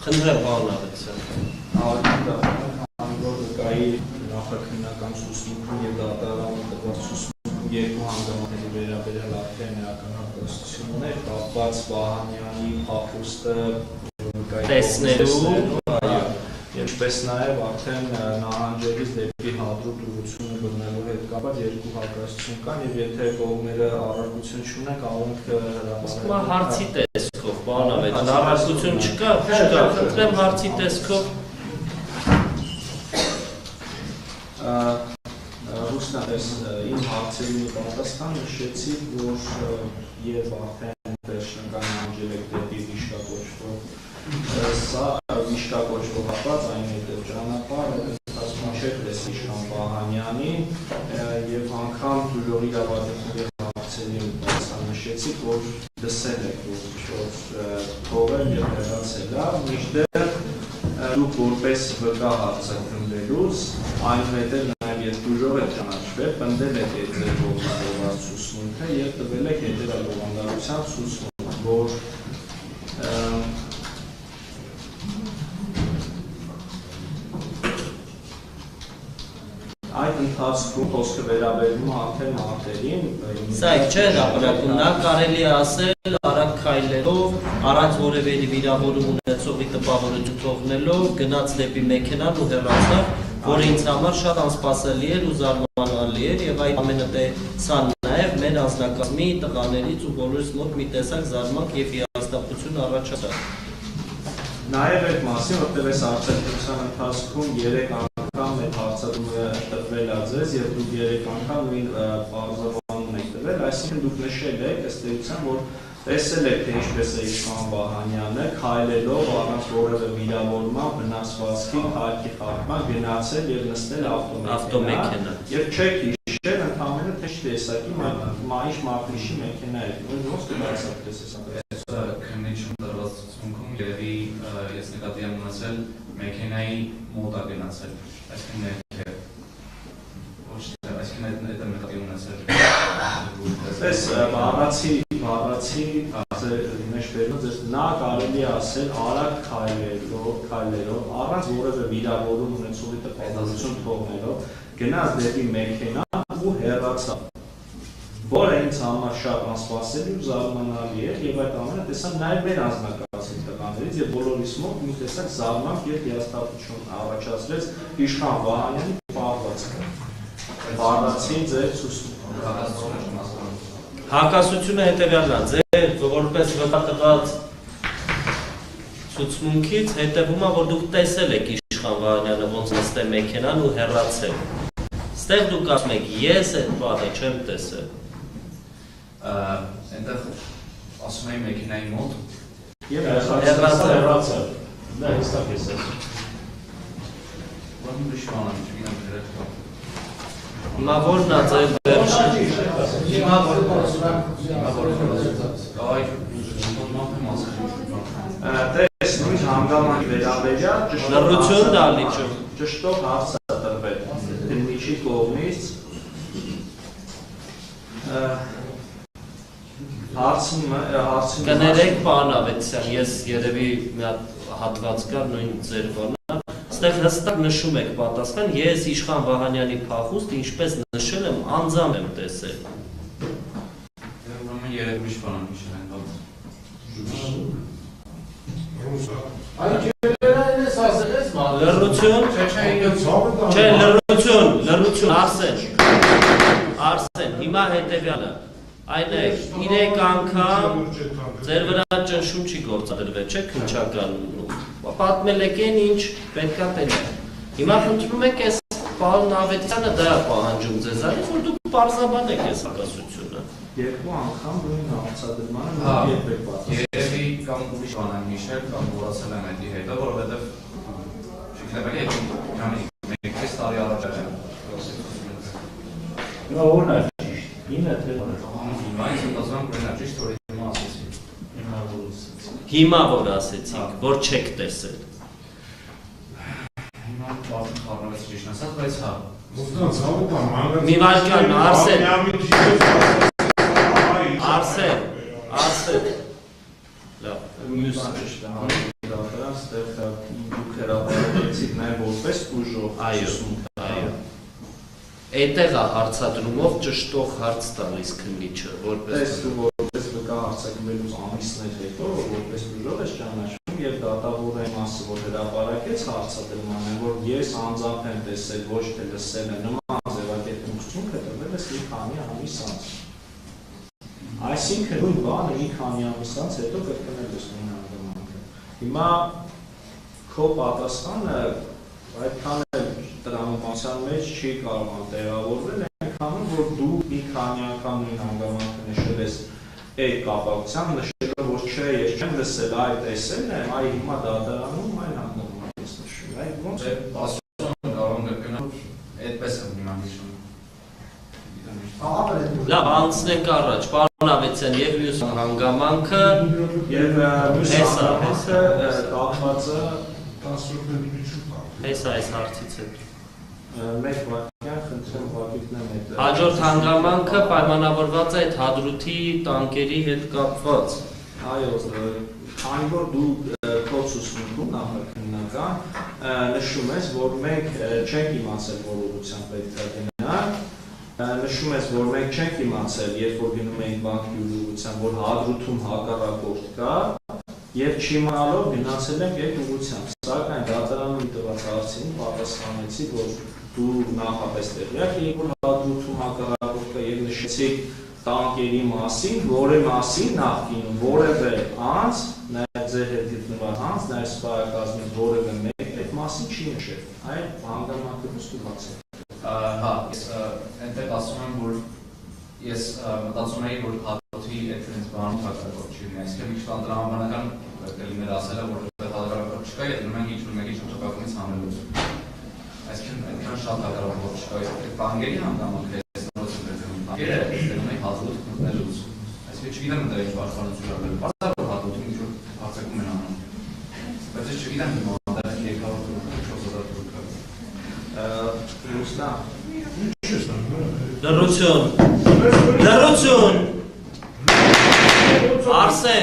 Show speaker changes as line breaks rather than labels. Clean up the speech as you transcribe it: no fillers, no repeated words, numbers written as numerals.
Խնդրեմ պարոն Ավետիսյան։
Վկայի նախաքննական ցուցմունքում եւ դատարանում տված ցուցմունքում երկու հանգամանքների վերաբերյալ արդեն էական հակասություններ կապված Վահանյանի փախուստը տեսնելու ինչպես նաև արդեն նահանջելիս դեպի հադրուտ ուղղությունը բռնելու հետ կապված երկու հակասություն կան եւ եթե կողմերը առարկություն չունեն կարող ենք հրապարակել
հարցի տեսքով պարոն Ավետիսյան առարկություն չկա խնդրեմ հարցի տեսքով
Ռուսնատես իմ հարցերին պատասխան նշեցի, որ եւ արդեն վերջնական անջել եք դեպի վիշտակոչվող սա վիշտակոչվող հապած այն է ճանապարհը ասում չէ Իշխան Վահանյանի եւ անգամ դժոխ իրավարությունների հարցերին պատասխան նշեցի, որ լսել եք որ թողել եւ հեռացել է միշտ դուք որպես վկա հարցակրվելուց այնուհետև նաև երբ դժոխ եք ճանաչվել, պնդել եք այդ ձեր ողջունված ցուցմունքը եւ տվել եք հետեւաբանության ցուցմունք, որ այդ ընթացքում խոսքը վերաբերում արդեն մարդերին
Սա չէ հրապարակում, նա կարելի է ասել արագ քայլելով, առանց որևէ վիրավորում ունեցողի տպավորություն թողնելով, գնաց դեպի մեքենան ու հեռացավ, որը ինձ համար շատ անսպասելի էր ու զարմանալի էր եւ այդ ամենը սա նաեւ մեր անձնակազմի տղաներից ու բոլորիս մոտ մի տեսակ զարմանք եւ հիասթափություն առաջացավ։
Նաեւ այդ մասին, որտեղ այս արձակուրդության ընթացքում 3 անգամ այդ հարցադրումը տվել է ձեզ եւ դուք 3 անգամ նույն բարձրավանում եք տվել, այսինքն դուք նշել եք ըստ էության, որ տեսել եք թե ինչպես է Իշխան Վահանյանը քայլելով առանց որևէ վիրավորման վնասվածքի քայլի խախտման գնացել եւ նստել ավտոմեքենա եւ չեք հիշել ընդհանրապես թե տեսակի մայիշ մարտիշի մեքենա է ոնց կդարձած
քննիչում դրված ցուցմունքում երևի ես նկատի եմ ունեցել մեքենայի մոտ է գնացել այսինքն ոչ թե այսինքն այդ նկատի ունեցել
Պես բառացի մեջբերումից նա կարելի է ասել արագ քայլերով առանց որևէ վիրավորում ունեցողի տպավորություն թողնելով գնաց դեպի մեքենա ու հեռացավ որը ինձ համար շատ անսպասելի ու զարմանալի էր եւ այդ ամենը տեսա նաեւ մեր անձնակազմի տղաներից եւ բոլորիս մոտ մի տեսակ զարմանք եւ հիասթափություն առաջացրեց Իշխան Վահանյանի պահվածքը բառացի ձեր
Հակասությունը հետևյալն է, ձեր որպես վկա տված ցուցմունքից հետևում է, որ դուք տեսել եք Իշխան Վահանյանը ոնց նստել մեքենան ու հեռացել։ Ստեղ դուք ասում եք, ես այդ բանը չեմ տեսել։
Այնտեղ ասում էի մեքենայի մոտ
եւ հեռացել։ Դա հստակ է ասում։
Ո՞րն ուրիշ բան է, չգիտեմ դեռ։
Հիմա ո՞րն է ձեր վերջը։
Հիմա
Տես նույն հանգամանքի վերաբերյալ
լռություն դալիճում
ճշտով հարց է տրվել քննիչի կողմից հարցում
կներեք պարոն Ավետիսյան, ես երևի մի հատ հատված կար նույն ձեր բանը Այստեղ հստակ նշում եք պատասխան, ես Իշխան Վահանյանի փախուստ ինչպես նշել եմ, անձամբ եմ տեսել։
Ուրեմն երեք ուրիշ բան եմ նշել այն բանը։
Լռություն։ Չէ, լռություն, Արսեն, հիմա հետևյալը։ Այն է, 3 անգամ ձեր վրա ճնշում չի գործադրվել, չէ՞ քննչականում։ Պատմել եք այն ինչ պետքա տենեք։ Հիմա խնդրում եք այս պարոն Ավետիսյանը դա պահանջում ձեզանից, որ դուք պարզաբանեք այս հակասությունը։
2 անգամ նույն հարցադրմանը երբեք պատասխան։
Երևի կամ ուրիշ բան եմ նշել, կամ մոռացել եմ այդի հետո, որովհետև չգիտեմ, էլի քանի 1 տարի առաջ եմ։
Նա ո՞րն է ճիշտ։ Ինը թե
Հիմա ինձ մտածում եմ կրնա ճիշտ, որ հիմա ասեցի։
Հիմա որ ասեցիք, որ չեք տեսել։
Հիմա բացի խառնվեց ճիշտ ասած, բայց հա։
Մի վարքյան, Արսեն։ Լավ, մյուս
ճիշտ է, այստեղ դուք հրապարակեցիք նաև որպես ուժով
Այո։ Այդտեղ է հարցադրումով ճշտող հարց տալիս քննիչը, որպես
որպես վկա արձակվելուց ամիսներ հետո որպես ուժով ես ճանաչվում եւ դատավորի մասը որ հրապարակեց հարցադրման որ ես անձամբ եմ տեսել ոչ թե լսել եմ նման ձևակերպություն կտրվել ես մի քանի ամիս անց այսինքն նույն բանը մի քանի ամիս անց հետո կրկնել ես նույն հանգամանքը հիմա քո պատասխանը այդքան տրամաբանության մեջ չի կարող տեղավորվել այնքան որ դու մի քանի անգամ նույն հանգամանքը նշել ես այդ կապակցությամբ նշելով որ չէ ես չեմ լսել այ տեսել եմ այ հիմա դատարանում այն հանգամանքը ես նշում այ ոնց է
ասում կարող եմ կրկնել այդպես եմ հիմա հիշում
Լավ, անցնենք առաջ, պարոն Ավետիսյան եւ մյուս հանգամանքը
եւ մյուս հանգամանքը կապվածը
Հեսա այս հարցից հետո
մեկ վայրկյան խնդրեմ վարդիկներն այդ
Հաջորդ հանգամանքը պայմանավորված է այդ հադրութի տանկերի հետ կապված
այո քանի որ դու քո ցուցմունքում նախաքննական նշում ես որ մենք չենք իմացել որ ուղղությամբ պետք է գնանք նշում ես որ մենք չենք իմացել երբ որ գնում ենք բանկի ուղղությամբ որ հադրութում հակառակորդ կա Եվ չիմանալով գնացել ենք այդ ուղղությամբ, սակայն դատարանում տված հարցին պատասխանեցի, որ դու նախապես տեղյակ եք, որ հադրութում հակառակորդ կա եւ նշեցիք տանկերի մասին, որի մասին նախկինում որևէ անձ, նաեւ ձեր հետ գտնված անձ, նաեւ սպայակազմի որևէ մեկ այդ մասին չի նշել։ Այն հանգամանքը ստուգած է։
Հա, ես այնտեղ ասում եմ, որ ես մտածում էի, որ հադրութի այդ բանում հակառակորդ չի լինի, այսինքն մի քիչ տրամաբանական կլիներ ասելը, որ հակառակորդ չկա, եթե մենք ինչ-որ մեկի շրջակայքից հանելու։ Այսինքն այդքան շատ հակառակորդ չկա, այդ բանկերի հանգամանքը ես նորից եմ դերում, բանկերը դերում են հադրութ մտնելուց։ Այսինքն չգիտեմ դրա ինչ պաշտպանություն արվել, բարձր որ հադրութում ինչ-որ հարձակում են անում։ Բայց ես չգիտեմ հիմա դեռ երկարորդ 4000 դրամ։
Լռություն Լռություն Արսեն